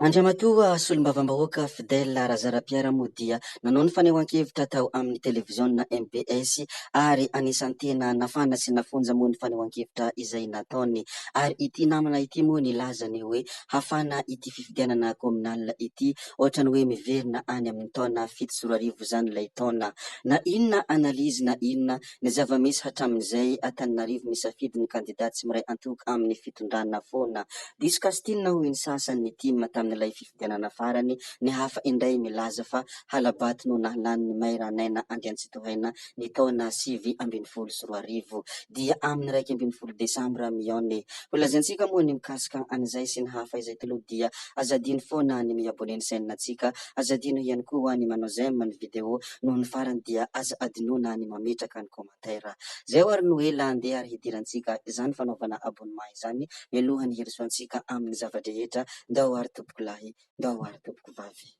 Andriamatoa solombavam-bahoaka Fidèle Razarapiara moa dia nanao ny fanehoan-kevitra tao amin'ny televiziona MBS ary anisan'ny tena nafana sy nafonja moa ny fanehoan-kevitra izay nataony. Ary ity namana ity moa nilaza ny hoe hafana ity fifidianana kominaly ity, ohatra ny hoe miverina any amin'ny taona 7 zany ilay taona. Na inona analizy na inona ny zava-misy hatramin'izay Antananarivo misafidy ny kandidaty tsy miray antoka amin'ny fitondrana foana. Diso Castina hoy ny sasany ny tima tamin'ilay fifidianana farany, ny hafa indray milaza fa halabaty no nahalany ny Mairanaina Andriantsitohaina ny taona 2024 dia amin'ny 1 Desambra miaony. Ho lazaintsika moa ny mikasika an'izay sy ny hafa izay taloha dia azadiny foana ny miaboneny sainantsika, azadino ihany koa ny manao j'aime ny video, noho ny farany dia aza adinoana ny mametraka ny commentaire. Zay ary no ela andeha ary hidirantsika izany fanaovana abonnement izany mialohany hirisoantsika amin'ny zava-drehetra. Ndao ary tompoko lahy, ndao ary tompoko vavy.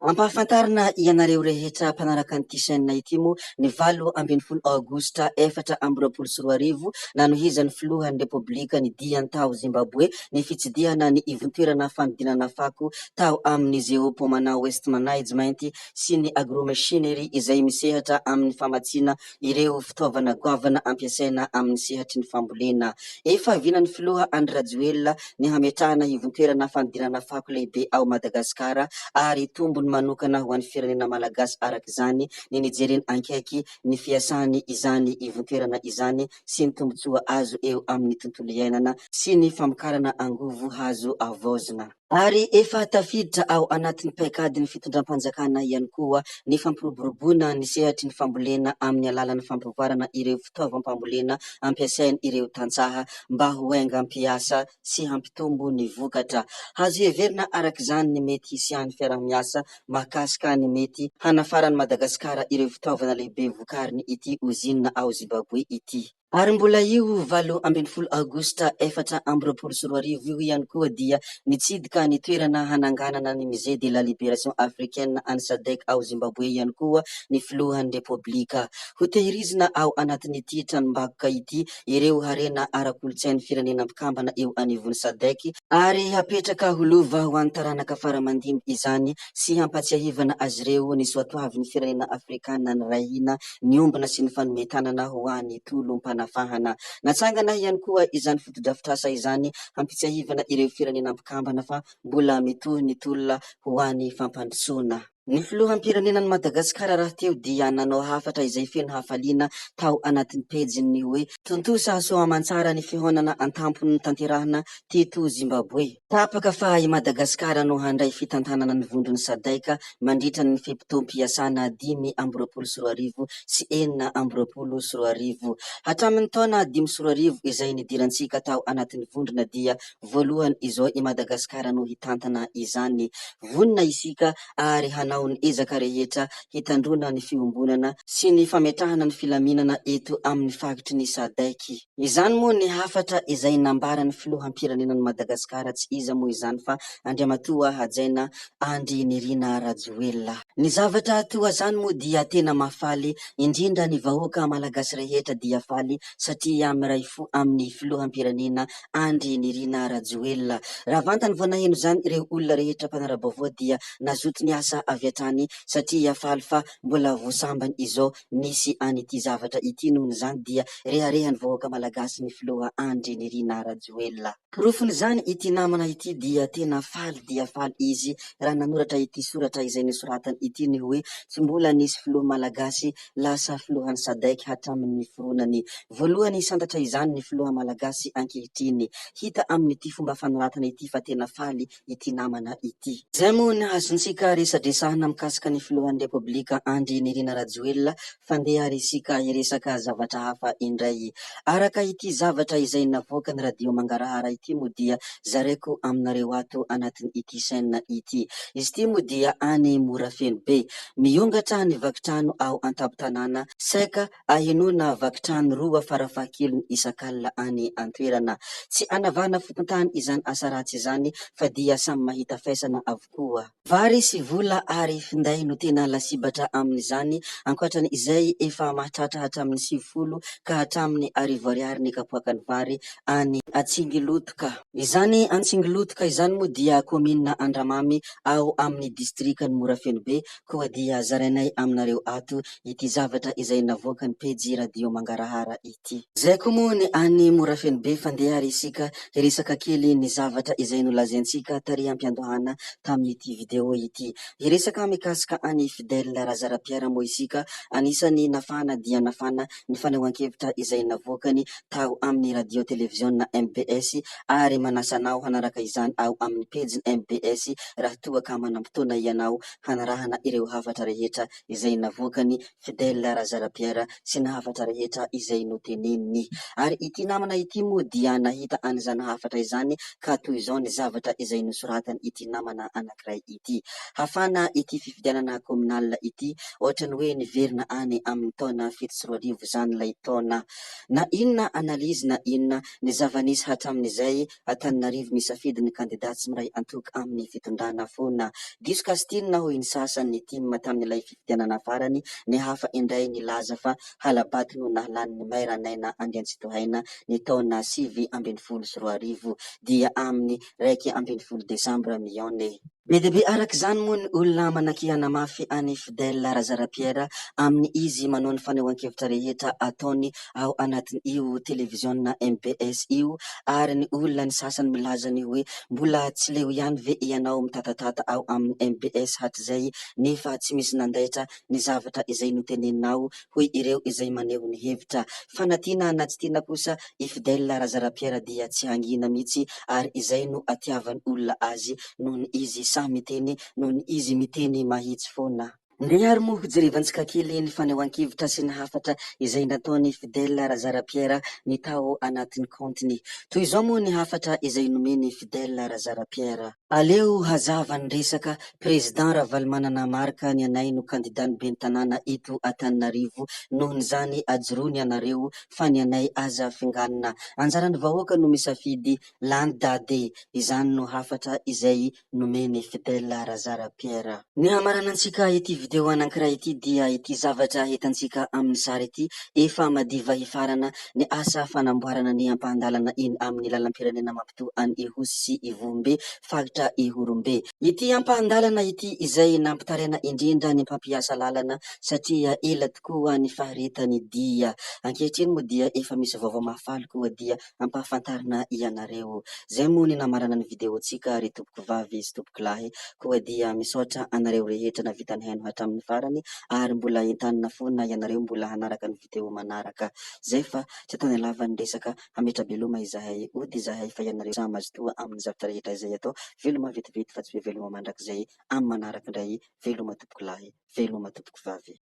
Ampahafantarina ianareo rehetra mpanaraka an'ity chaîne ity moa ny 28 Aogositra 2024 nanohizan'ny filohan'ny Repoblika ny diany tao Zimbabwe ny fitsidihana ny ivontoerana fanodinana fako tao amin'ny Zeopomana West Management sy ny agromachinery izay misehatra amin'ny famatsiana ireo fitaovana goavana ampiasaina amin'ny sehatry ny fambolena. Efa vinan'ny filoha Andry Rajoelina ny hametrahana ivontoerana fanodinana fako lehibe ao Madagasikara ary tombony manokana ho an'ny firenena malagasy arak'izany ny nijereny ankaiky ny fiasany izany ivontoerana izany sy ny tombotsoa azo eo amin'ny tontolo iainana sy ny famokarana angovo hazo avaozina. Ary efa tafiditra ao anatin'ny paikadin'ny fitondram-panjakana ihany koa ny fampiroboroboana ny sehatry ny fambolena amin'ny alalan'ny fampivoarana ireo fitaovam-pambolena ampiasain' ireo tantsaha mba ho aingam-piasa sy hampitombo ny vokatra. Hazo heverina arak'izany ny mety hisian'ny fiarah-miasa mahakasika ny mety hanafaran'ny Madagasikara ireo fitaovana lehibe vokariny ity ozinina ao Zimbabwe ity. Ary mbola io 28 Aogositra 2024 io ihany koa dia nitsidika ny toerana hananganana ny Musée de la Libération Africaine any SADC ao Zimbabwe ihany koa ny filohan'ny Repoblika. Ho tehirizina ao anatin'ity tranom-bakoka ity ireo harena ara-kolotsain'ny firenena mpikambana eo anivon'ny SADC ary hapetraka holova ho an'ny taranaka faramandimby izany sy hampatsiahivana azy ireo ny soatoavin'ny firenena Afrikana ny rahina, ny ombina sy ny fanometanana ho an'ny tolom-panafahana. Natsangana ihany koa izany fotodrafitrasa izany hampitsiahivana ireo firenena mpikambana fa mbola mitohy ny tolona ho an'ny fampandrosoana. Ny filoham-pirenenan'i Madagasikara raha teo dia nanao hafatra izay feno hafaliana tao anatin'ny pejiny hoe tontosa soa aman-tsara ny fihaonana an-tampony ny tanterahana teto Zimbabwe. Tapaka fa i Madagasikara no handray fitantanana ny vondron'ny SADC mandritra ny fimpitoam-piasana 2024 sy 2024. Hatramin'ny taona 2024 izay nidirantsika tao anatin'ny vondrona dia voalohany izao i Madagasikara no hitantana izany. Vonona isika ary hanao ny ezaka rehetra hitandrona ny fiombonana sy ny fametrahana ny filaminana eto amin'ny fagitry ny SADC. Izany moa ny hafatra izay nambaran'ny filoham-pirenenan'i Madagasikara, tsy iza moa izany fa Andriamatoa Hajaina Andry Nirina Rajoelina. Ny zavatra toa zany moa dia tena mahafaly, indrindra ny vahoaka malagasy rehetra dia faly satria miray fo amin'ny filoham-pirenena Andry Nirina Rajoelina. Raha vantany vao naheno zany ireo olona rehetra mpanara-baovao dia nazoto ny asa avy hatrany satria faly fa mbola voasambany izao nisy an'ity zavatra ity. Nohon' izany dia reharehany vahoaka malagasy ny filoha Andry Nirina Rajoelina. Porofony zany ity namana ity dia tena faly dia faly izy raha nanoratra ity soratra izay nisoratany ity ny hoe tsy mbola nisy filoha malagasy lasa filohan'ny SADC hatramin'ny foronany. Voalohany santatra izany ny filoha malagasy ankehitriny. Hita amin'ity fomba fanoratana ity fa tena faly ity namana ity. Zay moa ny azontsika resadresahana mikasika ny filohan'ny Repoblika Andry Nirina Rajoelina, fandeha ary isika hiresaka zavatra hafa indray. Araka ity zavatra izay navoaka ny radio Mangarahara ity moa dia zareko aminareo ato anatin' ity chaîne ity. Izy ity moa dia any Morafeno be, miongatra ny vakitrano ao an-tampon-tanàna saika ahenoana vakitrano 2 farafahakeliny isan-kalina any an-toerana. Tsy anavahana fototany izany asa ratsy izany fa dia samy mahita faisana avokoa. Vary sy vola ary finday no tena lasibatra amin'izany. Ankoatran' izay efa mahatratra hatramin'ny 90 ka hatramin'ny 10 ariary ny kapoakany vary any Atsingilotoka. Izany Atsingilotoka izany moa dia komina Andramamy ao amin'ny distrikany Morafenobe. Koa dia zarainay aminareo ato ity zavatra izay navoaka ny pejy radio Mangarahara ity. Zay koa moa ny any Morafenobe fandeha ary isika resaka kely ny zavatra izay nolazaintsika tary am-piandohana tamin'ity video ity. Iresaka mikasika any Fidèle Razarapiera moa isika, anisany nafana dia nafana ny fanehoan-kevitra izay navoakany tao amin'ny radio televiziona MBS ary manasanao hanaraka izany ao amin'ny pejiny MBS raha toa ka manam-potoana ianao hanarahana ireo hafatra rehetra izay navoakany Fidèle Razarapiera sy ny hafatra rehetra izay noteneniny. Ary ity namana ity moa dia nahita an'izany hafatra izany ka toy izao ny zavatra izay nosoratany ity namana anankiray ity. Hafana ity fifidianana kominalina ity ohatrany hoe niverina any amin'ny taona 7 zany ilay taona. Na inona analizy na inona ny zava-nisy hatramin'izay Antananarivo misafidy ny kandidata tsy miray antoky amin'ny fitondrana foana. Diso kastinina hoy ny sasany ny tima tamin'ilay fifidianana farany, ny hafa indray nilaza fa halabato no nahalany ny mairanaina Andriantsitohaina ny taona 2024 dia amin'ny 1 Desambra mione. Be dia be araka izany moa ny olona manakihana mafy any Fidèle Razarapiera amin'ny izy manao ny fanehoan-kevitra rehetra ataony ao anatin' io televiziona MBS io, ary ny olona ny sasany milaza ny hoe mbola tsy leo ihany ve ianao mitatatata ao amin'ny MBS hatrizay nefa tsy misy nandaitra ny zavatra izay noteneninao hoy ireo izay maneho ny hevitra. Fanatiana na tsy tiana kosa i Fidèle Razarapiera dia tsy hangina mihitsy, ary izay no atiavan'ny olona azy noho ny izy samy miteny, noho ny izy miteny mahitsy foana. Ndeha ary moa hojerevantsika kely ny fanehoan-kevitra sy ny hafatra izay nataony Fidèle Razarapiera ny tao anatin'ny kaontiny. Toy izao moa ny hafatra izay nomeny Fidèle Razarapiera: aleo hazava ny resaka président Ravalomanana Marka ny anay no kandidany ben'ny tanàna eto Antananarivo, noho ny zany ajoroany anareo fa ny anay aza finganina. Anjaran'ny vahoaka no misafidy landade. Izany no hafatra izay nomeny Fidèle Razarapiera. Ny hamaranantsika ity video anankiray ity dia ity zavatra hitantsika amin'ny sary ity efa madiva hifarana ny asa fanamboarana ny ampahandalana iny amin'ny lalam-pirenena mampitoa any Ihosy sy Ivombe faritra Ihorombe. Ity ampahandalana ity izay nampitaraina indrindra ny mpampiasa lalana satria ela tokoa ny faharetany dia. Ankehitriny moa dia efa misy vaovao mahafaly koa dia ampahafantarina ianareo. Zay moa ny namarana ny videontsika ry tompoko vavy sy tompoko lahy, koa dia misaotra anareo rehetra navita ny haino hatramin'ny farany ary mbola entanina foana ianareo mbola hanaraka ny video manaraka. Zay fa tsy ataony lavany resaka hametra beloma izahay ody izahay fa ianareo samy azo toa amin'ny zavatra rehetra izay atao. Veloma vetivety fa tsy be veloma mandrakizay amin'ny manaraka indray. Veloma tompoko lahy, veloma tompoko vavy.